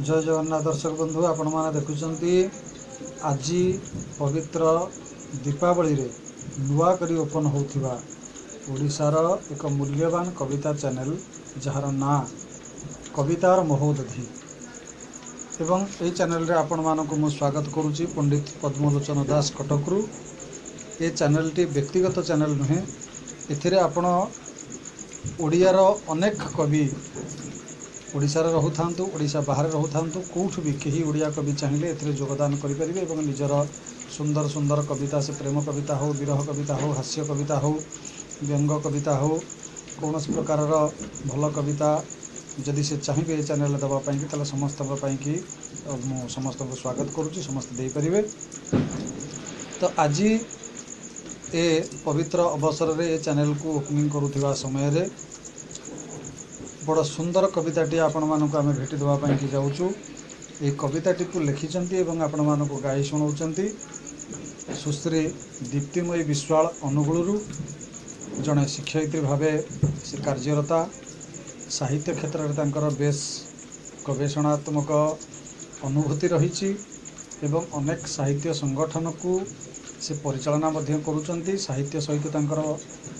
जय जगन्नाथ दर्शक बंधु आपण मैंने देखुंती आज पवित्र दीपावली रे नुआ करी ओपन होउथिबा ओडिशार एक मूल्यवान कविता चैनल जार ना कवितार महोदधि एवं यही चैनल रे आपण मानक मु स्वागत करुच्ची पंडित पद्मलोचन दास कटकरू। ये चैनल टी व्यक्तिगत चैनल नुहे एथिरे आपण ओडियार अनेक कवि ओडिशार रहूथांतु ओडिशा बाहर रहूथांतु कोठु भी कहीं ओडिया कवि चाहिए एथिरे योगदान करेंगे और निजर सुंदर सुंदर कविता से प्रेम कविता हो विरह कविता हो हास्य कविता हो व्यंग कविता हो कौन प्रकार भल कविता जदि से चाहिए चैनल देवाई कि समस्त कि समस्त स्वागत करुच्ची समस्त दे पारे। तो आज ए पवित्र अवसर रे चैनल को ओपनिंग करुवा समय रे बड़ सुंदर कविताटी आपण मानक आम भेटी देवाई कि जाऊँ। ये कविताटी को लिखिं एवं आपण मानक गाई शुणाउंट सुश्री दीप्तिमयी विश्वाल अनुगुलू जड़े शिक्षयित्री भावे से कार्यरता साहित्य क्षेत्र में तांकर बेस गवेषणात्मक अनुभूति रही एवं अनेक साहित्य संगठन को से परिचालना करुँच साहित्य सहित तांकर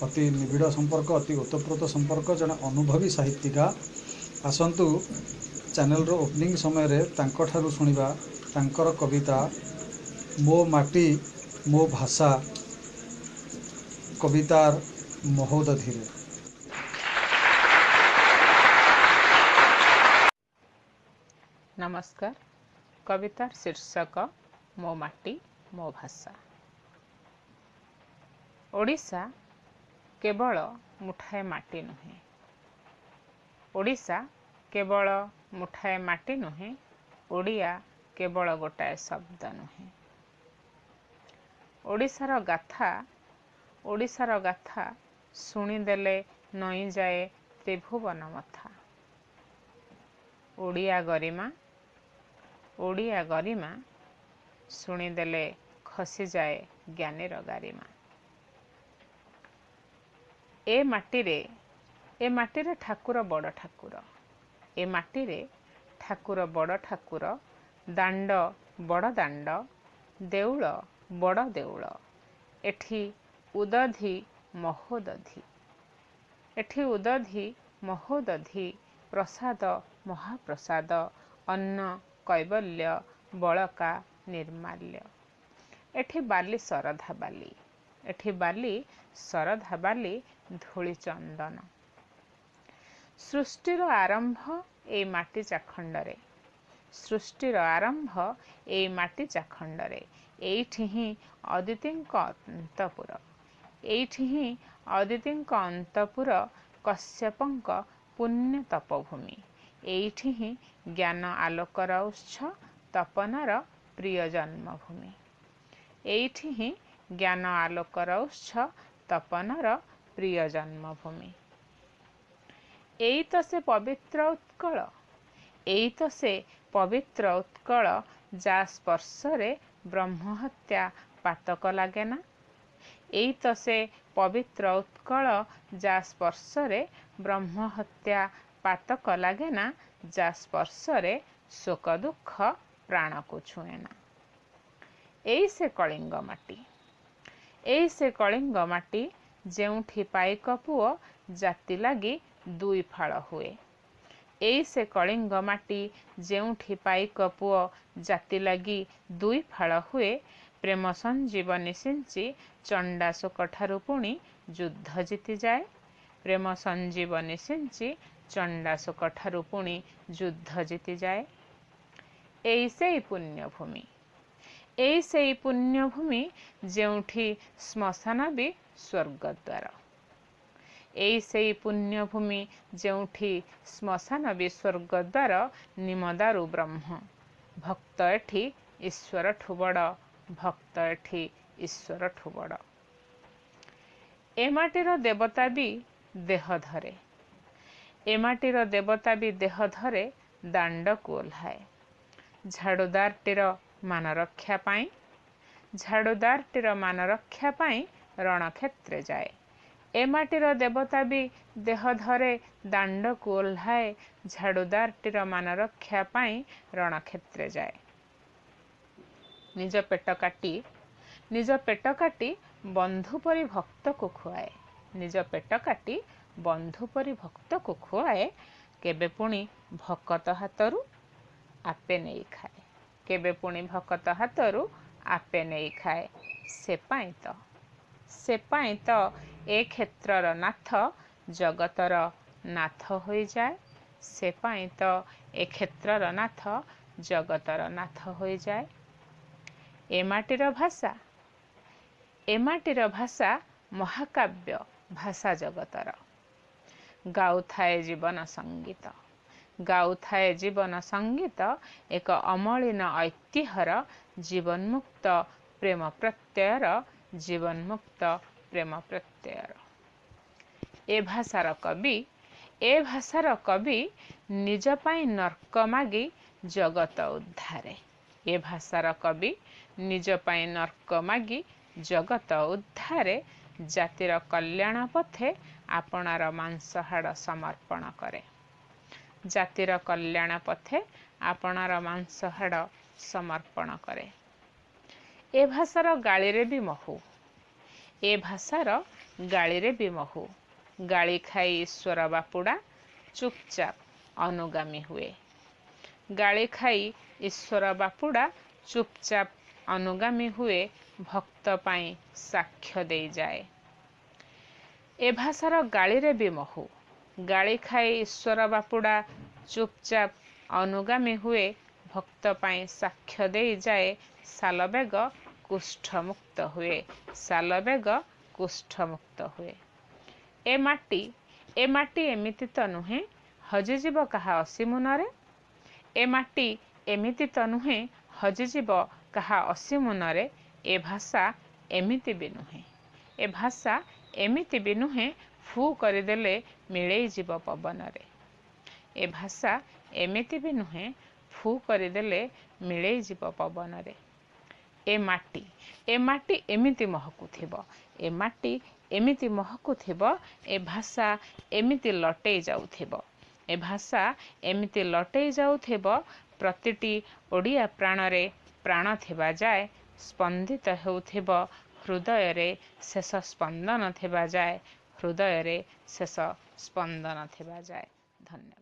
अति निबिड़ संपर्क अति ओतप्रोत संपर्क जड़े अनुभवी साहित्यिका आसतु चैनल रो ओपनिंग समय रे तांको ठारू सुनिबा तांकर कविता मो माटी मो भाषा कवितार महोदधि रे। नमस्कार। कवितार शीर्षक मो माटी मो भाषा। ओडिशा केवल मुठाए माटी नुहे, ओडिशा केवल मुठाए माटी नुहे, ओडिया केवल गोटाए शब्द नुहे। ओडिशार गाथा शुणिदेले नई जाए त्रिभुवन मथा। ओडिया गरिमा शुणिदेले खसी जाए ज्ञानीर गारिमा। ए माटीरे ठाकुर बड़ ठाकुर, ए माटीरे ठाकुर बड़ ठाकुर, दांड बड़ दांड, देउल बड़ देउल, एठी उदधि महोदधि, एठी उदधि महोदधि, प्रसाद महाप्रसाद, अन्न कैबल्य बलका निर्माल्य, एठी बाली सरधा बाली, एठी बाली सरधा बाली धूली चंदन। सृष्टिर आरंभ ए माटी चाखंडरे, सृष्टिर आरंभ ए माटी चाखंडरे, एठी ही अदितिंक अंतपुर, एठी ही अदितिंक अंतपुर, कश्यपंक पुण्य तपभूमि, एठी ही ज्ञान आलोकर उत्स, तपनार प्रिय जन्मभूमि, एठी ही ज्ञान आलोकर उत्स, तपनार प्रिय जन्मभूमि। एई तो से पवित्र उत्कल, एई तो से पवित्र उत्कल, जा स्पर्शरे ब्रह्महत्या पातक लागेना। एई तो से पवित्र उत्कल, जा स्पर्शरे ब्रह्महत्या पातक लागेना, जा स्पर्शरे शोक दुख प्राण को छुएना। एई से कलिंग माटी, एई से कलिंग माटी, जेउठी पाइक पुओ जाति लागी दुई फाळ हुए। एई से कलिंग माटी, जेउठी पाइक पुओ जाति लागी दुई फाळ हुए। प्रेम संजीवनी सिंची चंडाशोक ठारू पुणी युद्ध जीति जाए, प्रेम संजीवनी सिंची चंडाशोक ठारू पुणी युद्ध जीति जाए। एई से पुण्यभूमि, एई से पुण्यभूमि, जेउठी श्मशान भी स्वर्गद्वार, एई से पुण्यभूमि, जेउठी श्मशान भी स्वर्गद्वार, निमदारु ब्रह्म, भक्त एठी ईश्वर ठु बड़, भक्त एठी ईश्वर ठु बड़। ए माटीर देवता भी देह धरे, ए माटीर देवता भी देह धरे, दांड को ओह्लाए। झाड़ुदारटीर मान रक्षा पाई, झाड़ुदारटीर मान रक्षा पाई रणक्षेत्रे जाए। ए माटीर देवता भी देह धरे दांड को ओह्लाए झाड़ुदारटीर मान रक्षा पाई रणक्षेत्र जाए। निज पेट काटी बंधु परी भक्त को खुआए। निज पेट काटी बंधु परी भक्त को खुआए केबे पुणी भकत हाथरू आपे नहीं खाए। केबे पुणी भकत हाथरू आपे नहीं खाए। से पाई तो ए क्षेत्रर नाथ जगतर नाथ हो जाए। से पाई तो ए क्षेत्रर नाथ जगतर नाथ हो जाए। ए माटीर भाषा महाकाव्य भाषा जगतर। गाउथाए जीवन संगीत। गाउथाए जीवन संगीत एक अमलिन ऐतिह्यर जीवनमुक्त प्रेम प्रत्ययर। जीवनमुक्त प्रेम प्रत्ययर। ए भाषार कवि निज पाई नर्क मागी जगत उद्धारे। ए भाषार कवि निज पाई नर्क मागी जगत उद्धारे जातिर कल्याण पथे आपणार मांसहाड़ समर्पण करे। जातिर कल्याण पथे आपणार मांसहाड़ समर्पण करे। ए भाषार गाळीरे भी महु। ए भाषार गाळीरे भी महु। गाली खाई ईश्वर बापुड़ा चुपचाप अनुगामी हुए। गाली खाई ईश्वर बापुड़ा चुपचाप अनुगामी हुए भक्त पाई साक्ष्य दे जाए। ए भाषार गाळीरे भी महु। गाली खाई ईश्वर बापुड़ा चुपचाप अनुगामी हुए भक्त पाई साक्ष्य दे जाए। सालबेग कुष्ठ मुक्त हुए। सालबेग कुष्ठ मुक्त हुए। ए माटी एमिति तो नुहे हजिजीव कहा असी मुनरे। ए माटी एमिति तो नुहे हजिजीव कहा असी मुनरे। ए भाषा एमिति भी नुहे। ए भाषा एमिति भी नुहे फू करदेले मिले जीव पवन रे। ए भाषा एमिति भी नुहे फू करदेले मिले जीव पवन रे। ए माटी एमिति महकुथिबो। ए माटी एमिति महकुथिबो। ए भाषा एमिति लटै जाउथिबो। ए भाषा एमिति लटै जाउथिबो। प्रतिटी ओडिया प्राणरे प्राण थिबा जाए स्पंदित हेउथिबो। हृदय रे शेष स्पंदन थिबा जाए। हृदय रे शेष स्पंदन थिबा जाए। धन्यवाद।